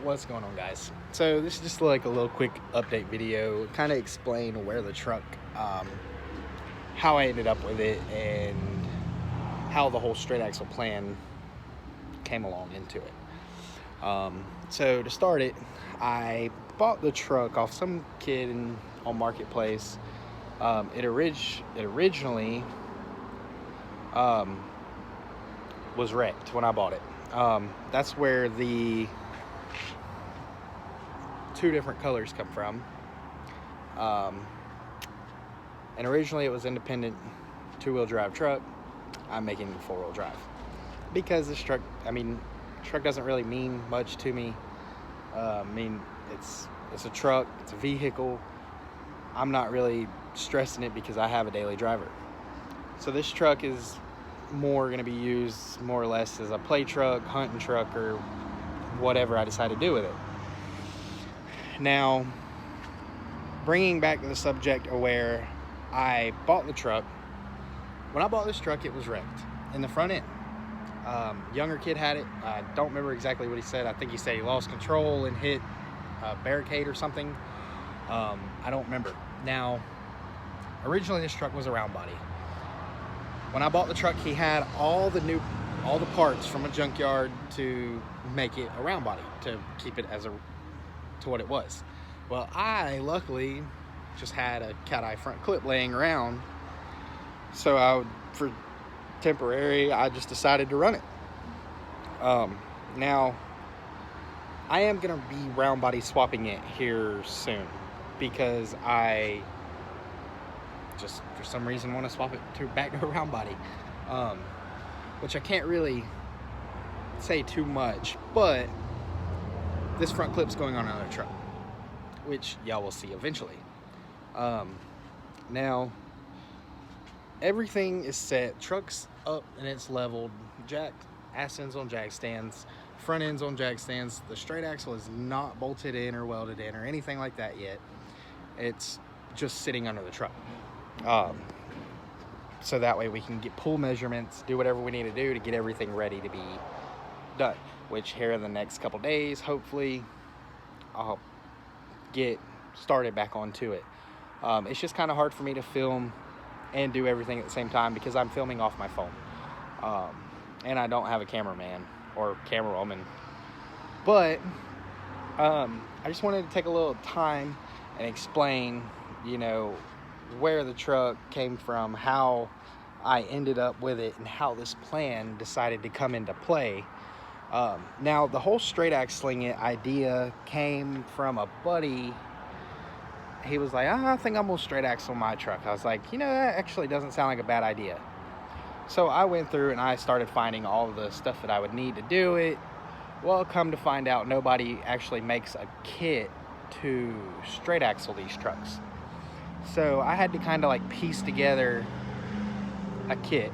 What's going on, guys? So this is just like a little quick update video, kind of explain where the truck, how I ended up with it, and how the whole straight axle plan came along into it. So to start it, I bought the truck off some kid on Marketplace. It originally was wrecked when I bought it. That's where the two different colors come from. And originally it was independent two-wheel drive truck. I'm making it four-wheel drive because this truck, truck doesn't really mean much to me. It's a truck, it's a vehicle. I'm not really stressing it because I have a daily driver. So this truck is more going to be used more or less as a play truck, hunting truck, or whatever I decide to do with it. Now, bringing back to the subject of where I bought the truck. When I bought this truck, it was wrecked in the front end. Younger kid had it. I don't remember exactly what he said. I think he said he lost control and hit a barricade or something. I don't remember. Now, originally this truck was a round body. When I bought the truck, he had all the parts from a junkyard to make it a round body, to keep it to what it was. Well, I luckily just had a cat eye front clip laying around, so for temporary, I just decided to run it. Now I am gonna be round body swapping it here soon because I just for some reason want to swap it back to a round body, which I can't really say too much, but this front clip's going on another truck, which y'all will see eventually. Now everything is set, truck's up and it's leveled, ass ends on jack stands, front ends on jack stands. The straight axle is not bolted in or welded in or anything like that yet. It's just sitting under the truck. So that way we can get pull measurements, do whatever we need to do to get everything ready to be done, which here in the next couple days, hopefully I'll get started back onto it. It's just kind of hard for me to film and do everything at the same time because I'm filming off my phone. And I don't have a cameraman or camerawoman. But I just wanted to take a little time and explain, where the truck came from, how I ended up with it, and how this plan decided to come into play. Now, the whole straight axling it idea came from a buddy. He was like, I think I'm gonna straight axle my truck. I was like, that actually doesn't sound like a bad idea. So I went through and I started finding all of the stuff that I would need to do it. Well, come to find out, nobody actually makes a kit to straight axle these trucks. So I had to kind of like piece together a kit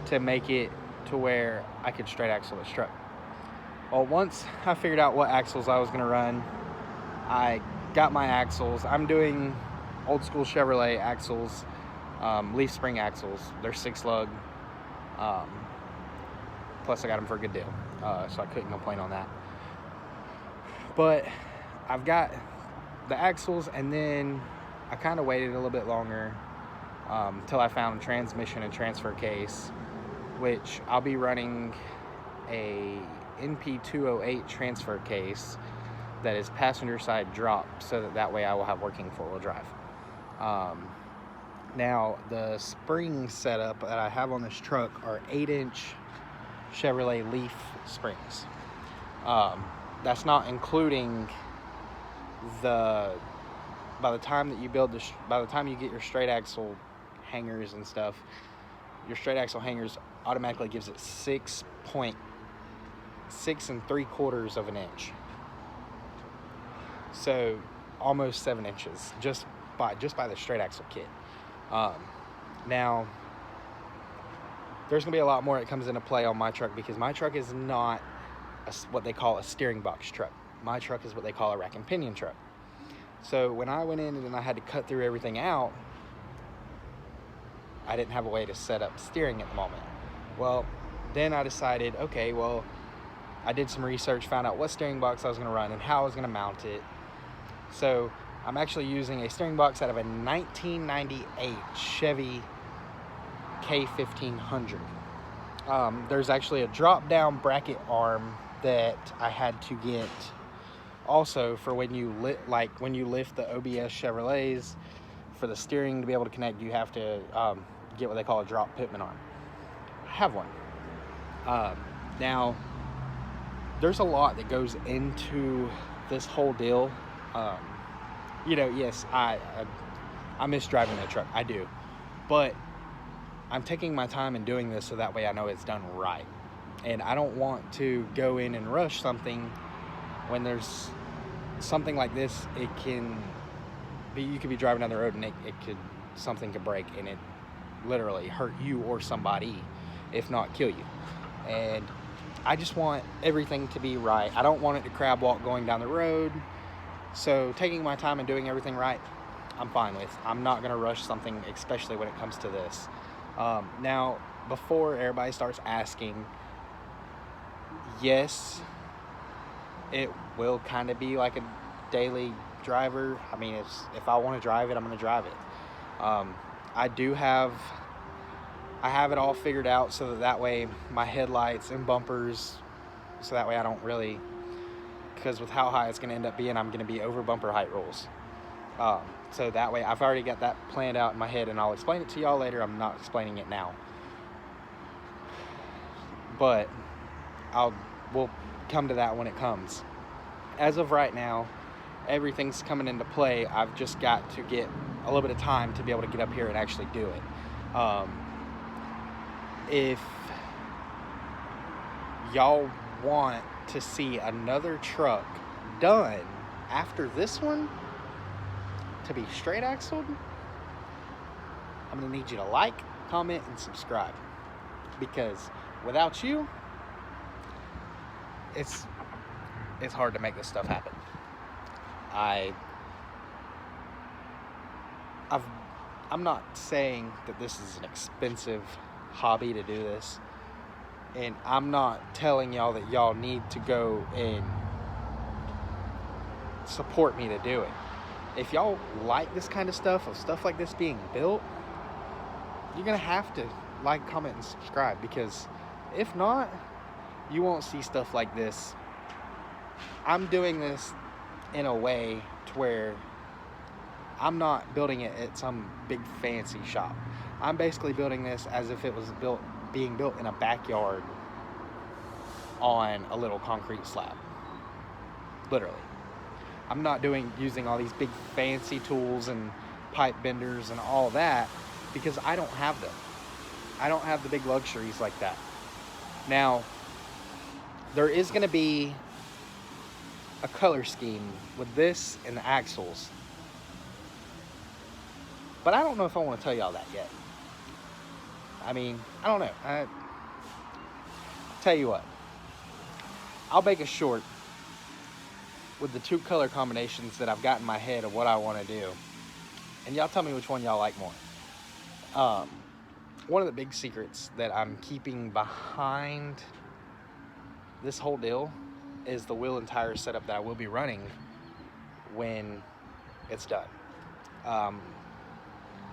to make it to where I could straight axle this truck. Well, once I figured out what axles I was going to run, I got my axles. I'm doing old school Chevrolet axles, leaf spring axles. They're 6-lug. Plus I got them for a good deal. So I couldn't complain on that. But I've got the axles, and then I kind of waited a little bit longer until I found a transmission and transfer case, which I'll be running a NP208 transfer case that is passenger side drop, so that way I will have working four-wheel drive. Now, the spring setup that I have on this truck are 8-inch Chevrolet Leaf springs. That's not including by the time you get your straight axle hangers and stuff, your straight axle hangers automatically gives it 6 3/4 of an inch. So almost 7 inches just by the straight axle kit. Now there's gonna be a lot more that comes into play on my truck because my truck is not what they call a steering box truck. My truck is what they call a rack and pinion truck. So when I went in and I had to cut through everything out, I didn't have a way to set up steering at the moment. Well, then I decided, okay, well, I did some research, found out what steering box I was going to run and how I was going to mount it. So I'm actually using a steering box out of a 1998 Chevy K1500. There's actually a drop down bracket arm that I had to get also for when you lift the OBS Chevrolets. For the steering to be able to connect, you have to get what they call a drop pitman arm. I have one. Now, there's a lot that goes into this whole deal. Yes, I miss driving that truck. I do. But I'm taking my time and doing this so that way I know it's done right. And I don't want to go in and rush something when there's something like this. It can be, you could be driving down the road and something could break and it literally hurt you or somebody, if not kill you. And I just want everything to be right. I don't want it to crab walk going down the road. So taking my time and doing everything right, I'm fine with. I'm not going to rush something, especially when it comes to this. Now, before everybody starts asking, yes, it will kind of be like a daily driver. I mean, if I want to drive it, I'm going to drive it. I have it all figured out so that way my headlights and bumpers, so that way I don't really, because with how high it's going to end up being, I'm going to be over bumper height rules. So that way I've already got that planned out in my head, and I'll explain it to y'all later. I'm not explaining it now, but we'll come to that when it comes. As of right now, everything's coming into play. I've just got to get a little bit of time to be able to get up here and actually do it. If y'all want to see another truck done after this one to be straight axled, I'm gonna need you to like, comment, and subscribe, because without you, it's hard to make this stuff happen. I'm not saying that this is an expensive hobby to do this, and I'm not telling y'all that y'all need to go and support me to do it. If y'all like this kind of stuff like this being built, you're gonna have to like, comment, and subscribe, because if not, you won't see stuff like this. I'm doing this in a way to where I'm not building it at some big fancy shop. I'm basically building this as if it was being built in a backyard on a little concrete slab. Literally. I'm not using all these big fancy tools and pipe benders and all that, because I don't have them. I don't have the big luxuries like that. Now, there is going to be a color scheme with this and the axles, but I don't know if I want to tell y'all that yet. I mean, I don't know. Tell you what, I'll make a short with the two color combinations that I've got in my head of what I want to do, and y'all tell me which one y'all like more. One of the big secrets that I'm keeping behind this whole deal is the wheel and tire setup that I will be running when it's done.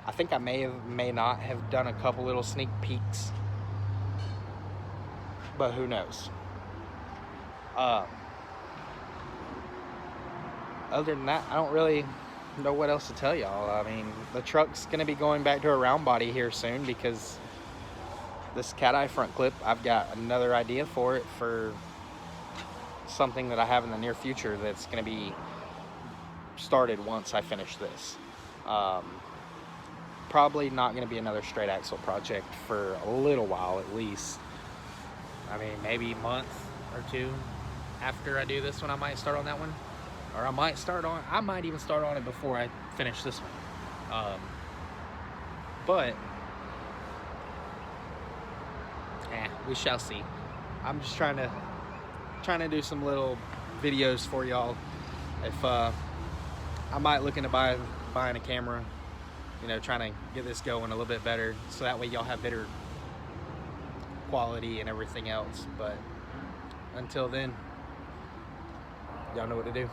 I think I may not have done a couple little sneak peeks, but who knows. Other than that, I don't really know what else to tell y'all. I mean, the truck's gonna be going back to a round body here soon, because this cat eye front clip, I've got another idea for it, for something that I have in the near future that's gonna be started once I finish this. Probably not gonna be another straight axle project for a little while at least. I mean, maybe a month or two after I do this one, I might start on that one. Or I might even start on it before I finish this one. But we shall see. I'm just trying to do some little videos for y'all. If I might look into buying a camera, trying to get this going a little bit better, so that way y'all have better quality and everything else. But until then, y'all know what to do.